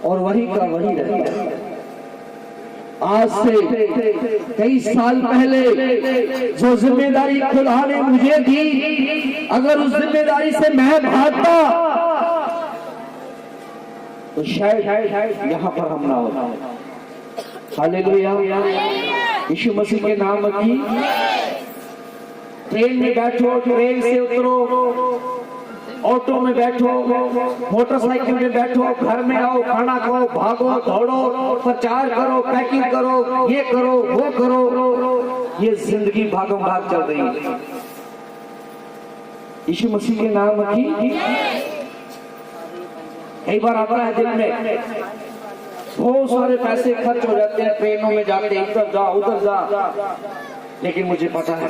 और वही का वही रहेगा। आज से कई साल पहले जो जिम्मेदारी खुदा ने मुझे दी, अगर उस जिम्मेदारी से मैं भागता तो शायद यहाँ पर हम ना होता। हालेलुया, यीशु मसीह के नाम की। ट्रेन में बैठो, ट्रेन से उतरो, ऑटो में बैठो, मोटरसाइकिल में बैठो, घर में आओ, खाना खाओ, भागो दौड़ो, प्रचार करो, पैकिंग करो, ये करो वो करो, ये जिंदगी भागम भाग चल रही है। यीशु मसीह के नाम की। कई बार आता है दिल में, बहुत सारे पैसे खर्च हो जाते हैं ट्रेनों में जाते, इधर जा उधर जा, लेकिन मुझे पता है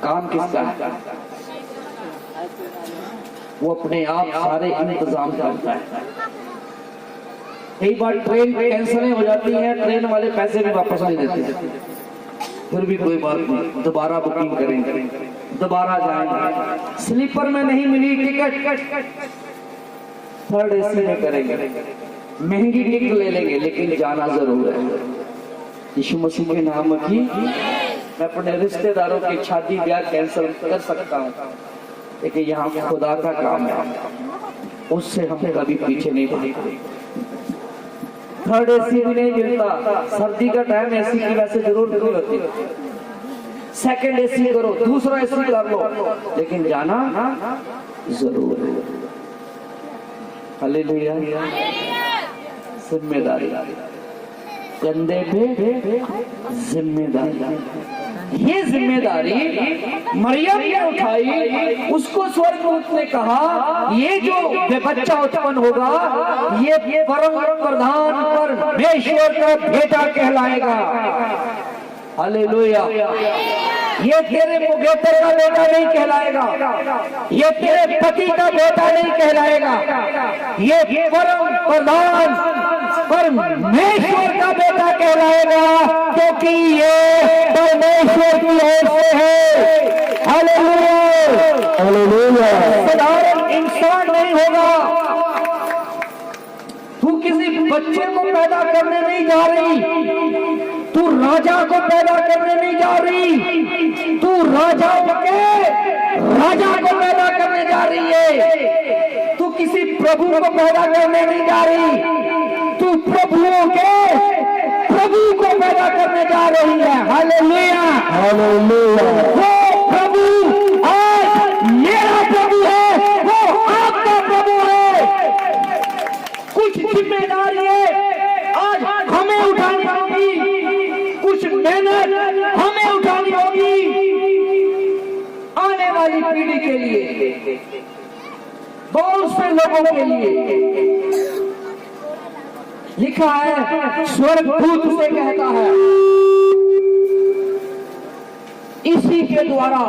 काम किसका है, वो अपने आप सारे इंतजाम करता है। कई बार ट्रेन कैंसिल हो जाती है, ट्रेन वाले पैसे भी वापस नहीं देते, फिर भी कोई बात नहीं, दोबारा बुकिंग करेंगे, दोबारा जाएंगे। स्लीपर में नहीं मिली टिकट, थर्ड एसी में करेंगे, महंगी टिकट ले लेंगे, लेकिन जाना जरूर है। यीशु मसीह के नाम की। मैं अपने रिश्तेदारों की शादी ब्याह कैंसिल कर सकता हूँ, लेकिन यहाँ खुदा का काम है, उससे हम कभी पीछे नहीं बढ़ेंगे। थर्ड एसी भी नहीं मिलता, सर्दी का टाइम एसी की वैसे जरूरत नहीं होती, सेकंड एसी करो, दूसरा एसी कर लो, लेकिन जाना जरूर है। हालेलुया। जिम्मेदारी, कंधे पे जिम्मेदारी। ये जिम्मेदारी मरियम ने उठाई। उसको स्वर्गदूत ने कहा, ये जो बच्चा उत्पन्न होगा, ये परम प्रधान परमेश्वर का बेटा कहलाएगा। हालेलुया। ये तेरे मुगेतर का बेटा नहीं कहलाएगा, ये तेरे पति का बेटा नहीं कहलाएगा, ये परम प्रधान परमेश्वर का बेटा कहलाएगा, क्योंकि ये परमेश्वर की ओर से है। Hallelujah, hallelujah. साधारण इंसान नहीं होगा। तू किसी बच्चे को पैदा करने नहीं जा रही, तू राजा को पैदा करने नहीं जा रही, तू राजाओं के राजा को पैदा करने जा रही है। तू किसी प्रभु को पैदा करने नहीं जा रही, तू प्रभुओं के प्रभु को पैदा करने जा रही है। Hallelujah, hallelujah. वो प्रभु आज मेरा प्रभु है, वो आपका प्रभु है। कुछ जिम्मेदारी आज हमें उठानी होगी, कुछ मेहनत हमें उठानी होगी आने वाली पीढ़ी के लिए, बहुत से लोगों के लिए। लिखा है, स्वर्गदूत से कहता है, इसी के द्वारा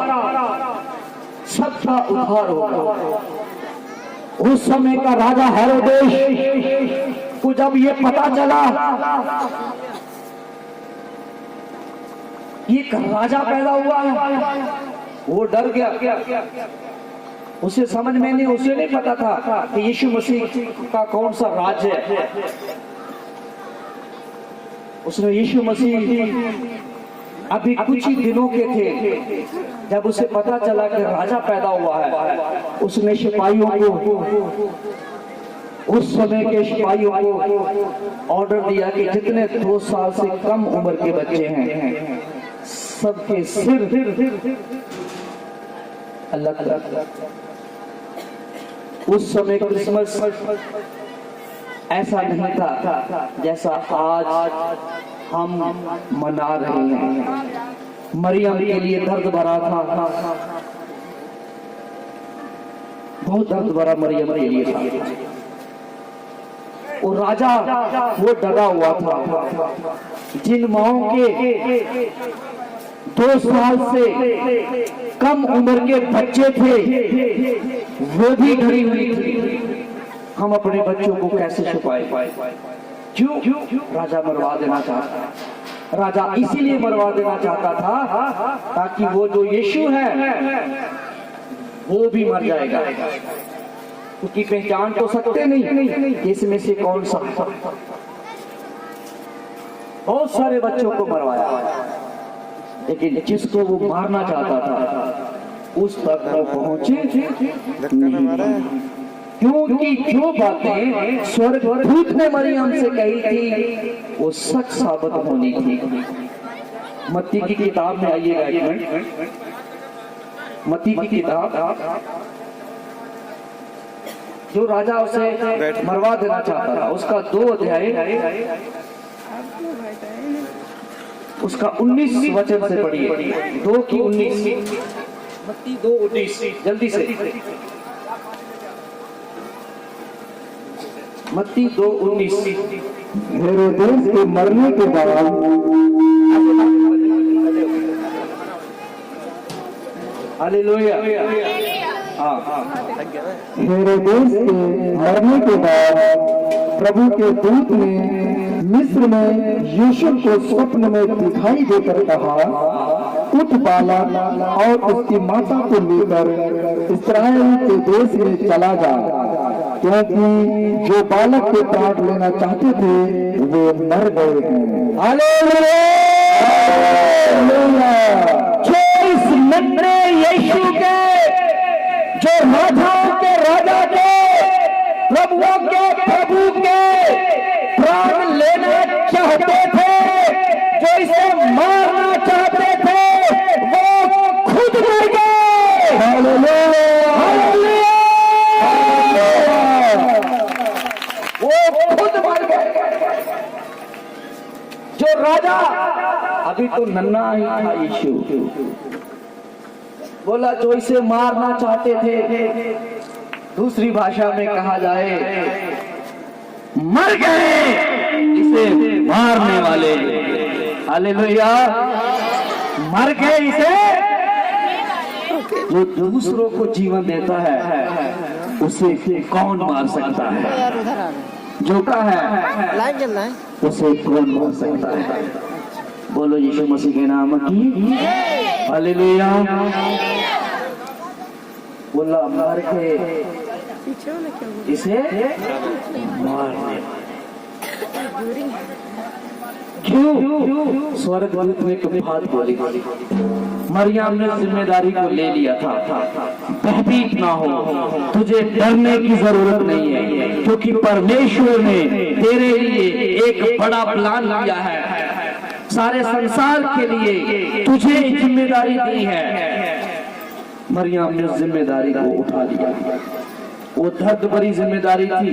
सबका उद्धार होगा। उस समय का राजा हेरोदेस को जब ये पता चला ये राजा पैदा हुआ है, वो डर गया। उसे समझ में नहीं, उसे नहीं पता था कि यीशु मसीह का कौन सा राज्य है। उसने यीशु मसीह अभी कुछ ही दिनों के थे जब उसे पता चला कि राजा पैदा हुआ है, उसने सिपाहियों को, उस समय के सिपाहियों को ऑर्डर दिया कि जितने 2 साल से कम उम्र के बच्चे हैं सबके सिर अलग अलग। उस समय क्रिसमस ऐसा नहीं था जैसा आज हम मना रहे हैं। मरियम के लिए दर्द भरा था, बहुत दर्द भरा मरियम के लिए था। वो राजा वो डरा हुआ था। जिन माओं के 2 साल से कम उम्र के बच्चे थे वो भी डरी हुई थी, हम अपने बच्चों को कैसे छुपाए। क्यों राजा मरवा देना चाहता है। राजा इसीलिए मरवा देना चाहता था ताकि वो जो यीशु है वो भी मर जाएगा, क्योंकि पहचान तो सकते नहीं इसमें से कौन सा। बहुत सारे बच्चों को मरवाया, लेकिन जिसको वो मारना चाहता था उस तक वो पहुंचे नहीं, क्योंकि जो बातें स्वर्गदूत ने मरियम से कही थी वो सच साबित होनी थी। मत्ती की किताब में आइएगा एक मिनट, मत्ती की किताब, जो राजा उसे मरवा देना चाहता था उसका 2 अध्याय उसका 19 वचन से पढ़िए, 2 की 19, मत्ती 2:19, जल्दी से मत्ती 2:19। हेरोदेस के मरने के बाद हालेलुया। हेरोदेस के मरने के बाद प्रभु के दूत ने मिस्र में यीशु को स्वप्न में दिखाई देकर कहा, उठ बालक और उसकी माता को लेकर इस्राएल के देश में चला जा, क्योंकि जो बालक के प्राण लेना चाहते थे वे मर गए हैं। हालेलुया। जो इस नन्हे यीशु के, जो राजाओं के राजा के, प्रभुओं के प्रभु के प्राण लेना चाहते थे, जो इसे मारना चाहते थे, वो खुद मर गए। हालेलुया, वो खुद मर गए। जो राजा अभी तो नन्हा ही था यीशु, बोला जो इसे मारना चाहते थे, दूसरी भाषा में कहा जाए मर गए इसे मारने वाले। हालेलुया, मर गए इसे। जो दूसरों को जीवन देता है उसे कौन मार सकता है? जो का है उसे कौन मार सकता है? बोलो यीशु मसीह के नाम की हालेलुया। बोला मर के इसे मारने। क्यों? स्वर्गदूत ने एक बात बोली, मरियम ने जिम्मेदारी को ले लिया था, भयभीत ना हो, तुझे डरने की जरूरत नहीं है, क्योंकि परमेश्वर ने तेरे लिए एक बड़ा प्लान किया है, सारे संसार के लिए तुझे जिम्मेदारी दी है। मरियम ने जिम्मेदारी को उठा लिया। वो दर्द भरी जिम्मेदारी थी,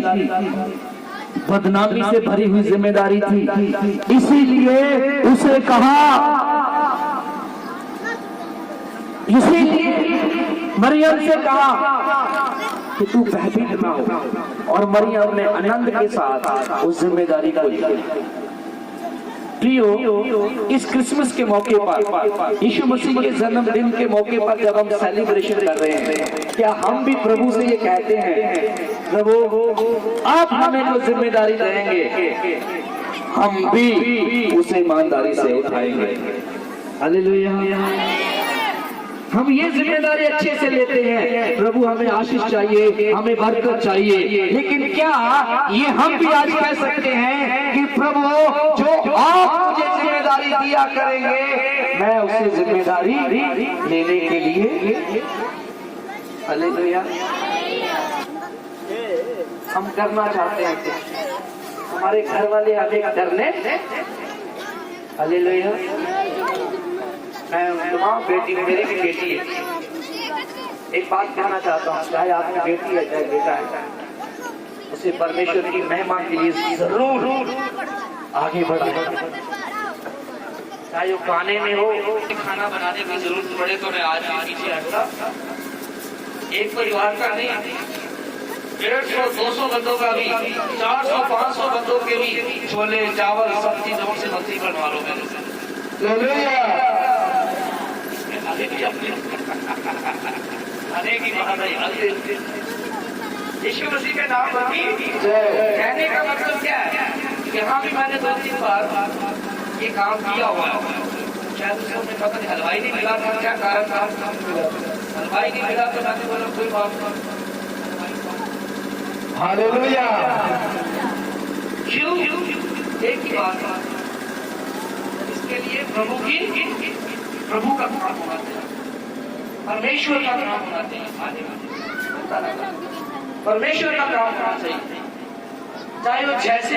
बदनामी से भरी हुई जिम्मेदारी थी, इसीलिए उसे कहा, इसीलिए मरियम से कहा कि तू भयभीत ना हो, और मरियम ने आनंद के साथ उस जिम्मेदारी को लिया। प्रियो, इस क्रिसमस के मौके पर, यीशु मसीह के जन्मदिन के मौके पर जब हम सेलिब्रेशन कर रहे हैं, क्या हम भी प्रभु से ये कहते हैं, प्रभु आप हमें जो जिम्मेदारी देंगे हम भी उसे ईमानदारी से उठाएंगे। हालेलुया। हम ये जिम्मेदारी अच्छे से लेते हैं, प्रभु हमें आशीष चाहिए, हमें बरकत चाहिए, लेकिन क्या ये हम भी आज कह सकते हैं कि प्रभु जो आप मुझे जिम्मेदारी दिया करेंगे मैं उसे जिम्मेदारी लेने के लिए हालेलुया हम करना चाहते हैं। हमारे घर वाले हमें करने हालेलुया। मैं तमाम बेटी, मेरी भी बेटी है, एक बात कहना चाहता हूँ, चाहे आपकी बेटी है चाहे बेटा है, उसे परमेश्वर की महिमा के लिए जरूर आगे बढ़े, चाहे वो गाने में हो, खाना बनाने की जरूरत पड़े तो मैं आज भी पीछे हटता। एक परिवार का नहीं, 150-200 बंदों का भी, 400-500 बंदों के भी छोले चावल सब चीजों से मछली बनवा लो मेरे यीशु मसीह के नाम पर कहने का मतलब क्या है? यहाँ भी मैंने 2-3 बार ये काम किया हुआ है। शायद उसको मुझे पता नहीं, हलवाई नहीं मिला था, क्या कारण था? हलवाई नहीं मिला तो मैंने बोला कोई बात नहीं। हालेलुया। क्यों? एक ही बात है, इसके लिए प्रभु का काम होना चाहिए, परमेश्वर का काम होना चाहिए, परमेश्वर का काम होना चाहिए, चाहे वो जैसे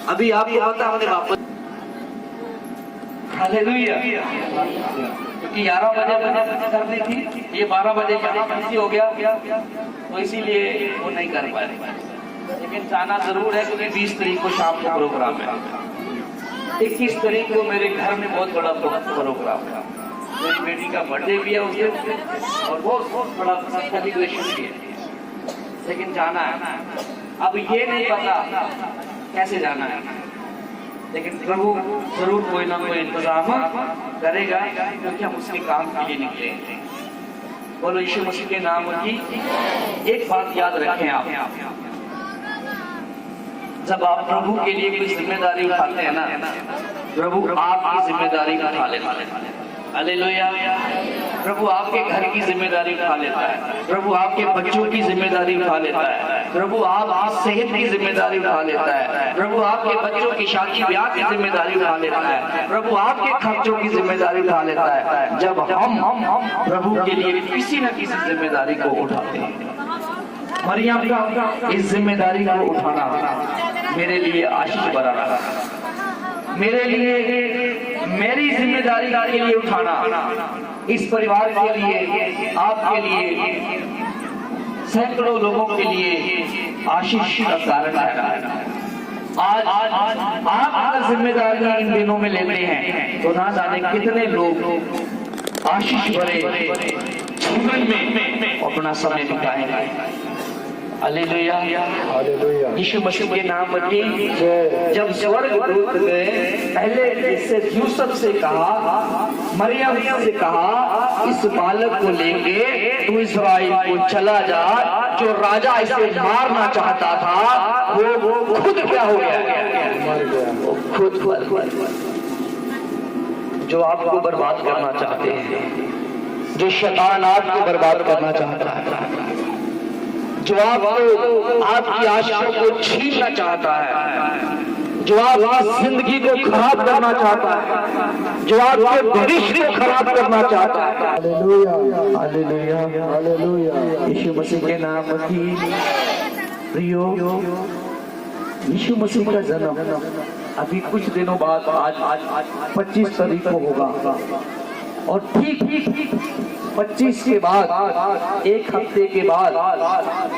अभी आपको पता हमने वापस हालेलुया, क्योंकि 11 बजे मैंने करनी थी, ये 12 बजे यहाँ बिजी हो गया, तो इसीलिए वो नहीं कर पाए, लेकिन जाना जरूर है क्योंकि 20 तारीख को शाम को प्रोग्राम है। 21 तारीख को मेरे घर में बहुत बड़ा प्रोग्राम है, मेरी बेटी का बर्थडे भी है उस दिन और बहुत बड़ा सेलिब्रेशन भी है, लेकिन जाना है। अब ये नहीं पता कैसे जाना है, लेकिन प्रभु जरूर कोई ना कोई इंतजाम करेगा, क्योंकि हम उसके काम के लिए निकले हैं। बोलो यीशु मसीह के नाम की। एक बात याद रखें आप, जब आप प्रभु के लिए कोई जिम्मेदारी उठाते हैं ना, प्रभु आपकी जिम्मेदारी उठा लेता है। हालेलुया। प्रभु आपके घर की जिम्मेदारी उठा लेता है, प्रभु आपके बच्चों की जिम्मेदारी उठा लेता है, प्रभु आप सेहत की जिम्मेदारी उठा लेता है, प्रभु आपके बच्चों की शादी ब्याह की जिम्मेदारी उठा लेता है, प्रभु आपके खर्चों की जिम्मेदारी उठा लेता है। जब हम प्रभु के लिए किसी न किसी जिम्मेदारी को उठाते हैं, मरियम का इस जिम्मेदारी को उठाना मेरे लिए आशीष भरा रहा, मेरे लिए मेरी जिम्मेदारी के लिए उठाना इस परिवार के लिए, आपके लिए, सैकड़ों लोगों के लिए आशीष का कारण है। आज आप अगर जिम्मेदारी इन दिनों में लेते हैं तो ना जाने कितने लोग आशीष भरे जीवन में अपना समय बिताएंगे। हालेलुया। यीशु मसीह के नाम की। जब स्वर्गदूत ने पहले इससे यूसुफ से कहा, मरियम से कहा, इस बालक को लेके तू इस्राएल को चला जा, जो राजा इसे मारना चाहता था वो खुद क्या हो गया? वो खुद जो आपको बर्बाद करना चाहते हैं, जो शैतान आपको बर्बाद करना चाहता है, जो आपको आपकी आशाओं को छीनना चाहता है, जो आपकी जिंदगी को खराब करना चाहता है, जो आपके भविष्य को खराब करना चाहता है। Hallelujah, hallelujah, hallelujah. यीशु मसीह के नाम की। प्रियो, यीशु मसीह का जन्म अभी कुछ दिनों बाद आज 25 तारीख को होगा, और ठीक 25 के बाद, एक हफ्ते के बाद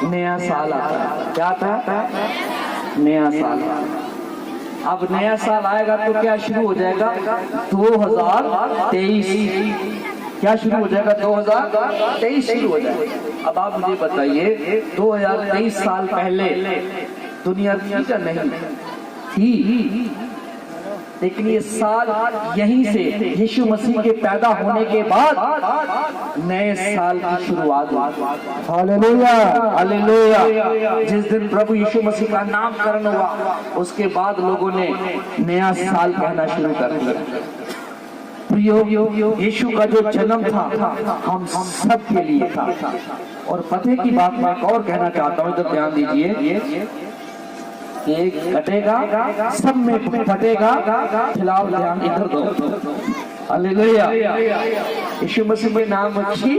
नया साल आता है। क्या था? नया साल। अब नया साल आएगा तो क्या शुरू हो जाएगा? 2023। क्या शुरू हो जाएगा? 2023 शुरू हो जाएगा। अब आप मुझे बताइए, 2023 साल पहले दुनिया थी या नहीं थी? लेकिन ये साल यहीं से यीशु मसीह के पैदा होने के बाद नए साल की शुरुआत हुई। Hallelujah, hallelujah. जिस दिन प्रभु यीशु मसीह का नामकरण हुआ, उसके बाद लोगों ने नया साल कहना शुरू कर दिया। प्रियो, यीशु का जो जन्म था हम सब के लिए था। और पते की बात मैं और कहना चाहता हूँ, इधर ध्यान दीजिए। एक कटेगा, सब में फटेगा, फिलहाल ध्यान इधर दो। हालेलुया। यीशु मसीह के नाम अच्छी।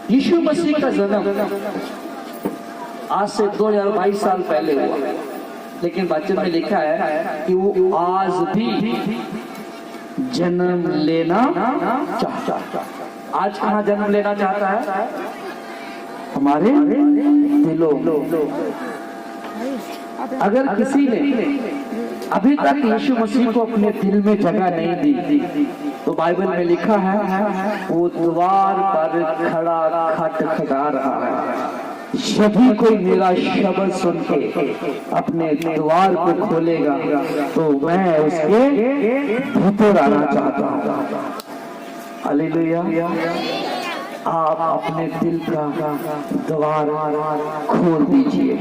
यीशु मसीह का जन्म आज से 2022 साल पहले हुआ, लेकिन वचन में लिखा है कि वो आज भी जन्म लेना चाहता है। आज कहाँ जन्म लेना चाहता है? हमारे दिलों। अगर किसी ने अभी तक यीशु मसीह को अपने दिल में जगह नहीं दी, तो बाइबल में लिखा है वो द्वार पर खड़ा खटखटा रहा है। सभी कोई मेरा शब्द सुन के अपने द्वार को खोलेगा तो मैं उसके भीतर आना चाहता हूँ। हालेलुया। आप अपने दिल का द्वार खोल दीजिए।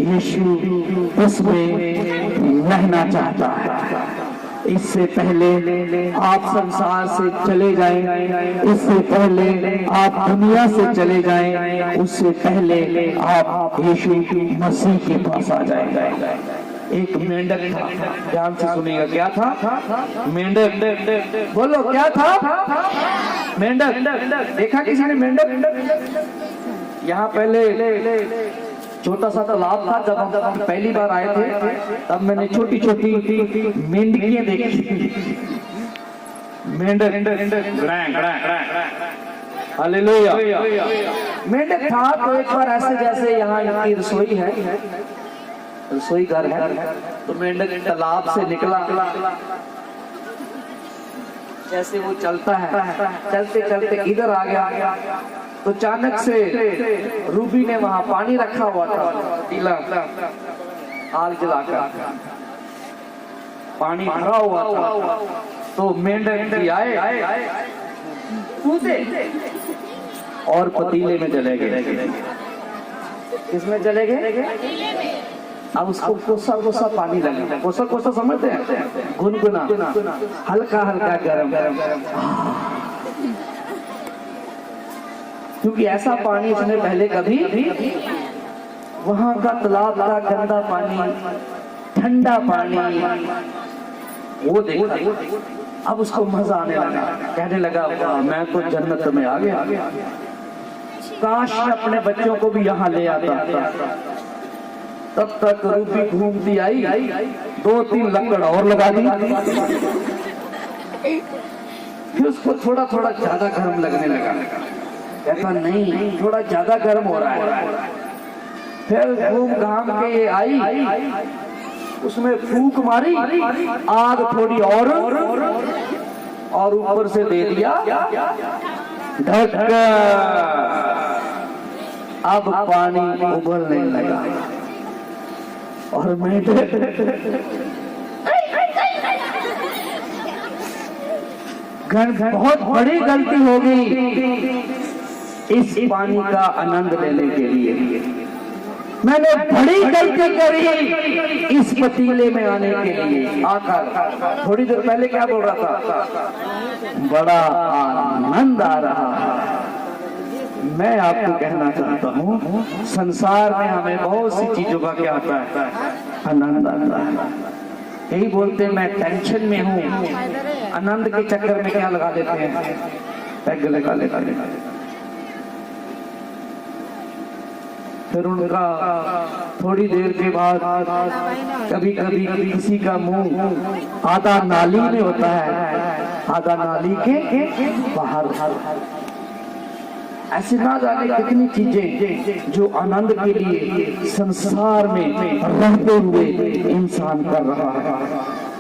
यीशु उसमें रहना चाहता है। इससे पहले आप संसार से चले जाएं, इससे पहले आप दुनिया से चले जाएं, उससे पहले आप यीशु मसीह के पास आ जाएंगे। एक मेंढक था, ध्यान से सुनिएगा, क्या था? मेंढक। बोलो क्या था? मेंढक। देखा किसी ने मेंढक? यहाँ पहले छोटा सा तालाब था। जब हम पहली बार आए थे तब मैंने छोटी छोटी मेंढकियां देखी। मेंढक। हालेलुया। मेंढक था तो एक बार ऐसे, जैसे यहाँ इनकी रसोई है, रसोई घर है, तो मेंढक तालाब से निकला। जैसे वो चलता है, चलते चलते इधर आ गया तो अचानक से रूबी ने वहां पानी रखा हुआ था, पीला आग जलाकर पानी भरा हुआ था। तो मेंढक आए, कूदे और पतीले में चले गए। किसमें चले गए? अब उसको कोसा कोसा पानी लगा। कोसा कोसा समझते हैं? गुनगुना, हल्का हल्का गरम। क्योंकि ऐसा पानी उसने पहले कभी, वहां का तालाब का गंदा पानी, ठंडा पानी वो देखा। अब उसको मजा आने लगा, कहने लगा वाह, मैं तो जन्नत में आ गया। काश मैं अपने बच्चों को भी यहाँ ले आता। तब तक रूबी घूमती आई, 2-3 लकड़ और लगा दी। फिर उसको थोड़ा थोड़ा ज्यादा गर्म लगने लगा। कहता नहीं, थोड़ा ज्यादा गर्म हो रहा है। फिर घूम घाम के आई, उसमें फूंक मारी, आग थोड़ी और ऊपर से दे दिया ढक्कन। अब पानी उबलने लगा और बहुत बड़ी गलती हो गई। इस पानी का आनंद लेने के लिए मैंने बड़ी गलती करी। इस पतीले में आने के लिए आकर थोड़ी देर पहले क्या बोल रहा था? बड़ा आनंद आ रहा है। मैं आपको कहना चाहता हूँ, संसार में हमें बहुत सी चीजों का क्या आता है? आनंद आता है। यही बोलते हैं मैं टेंशन में हूँ, आनंद के चक्कर में क्या लगा देते हैं? पैग लगा लेते। फिर उनका थोड़ी देर के बाद कभी कभी किसी का मुंह आधा नाली में होता है, आधा नाली के बाहर। ऐसे ना जाने कितनी चीजें जो आनंद के लिए संसार में रहते हुए इंसान कर रहा है।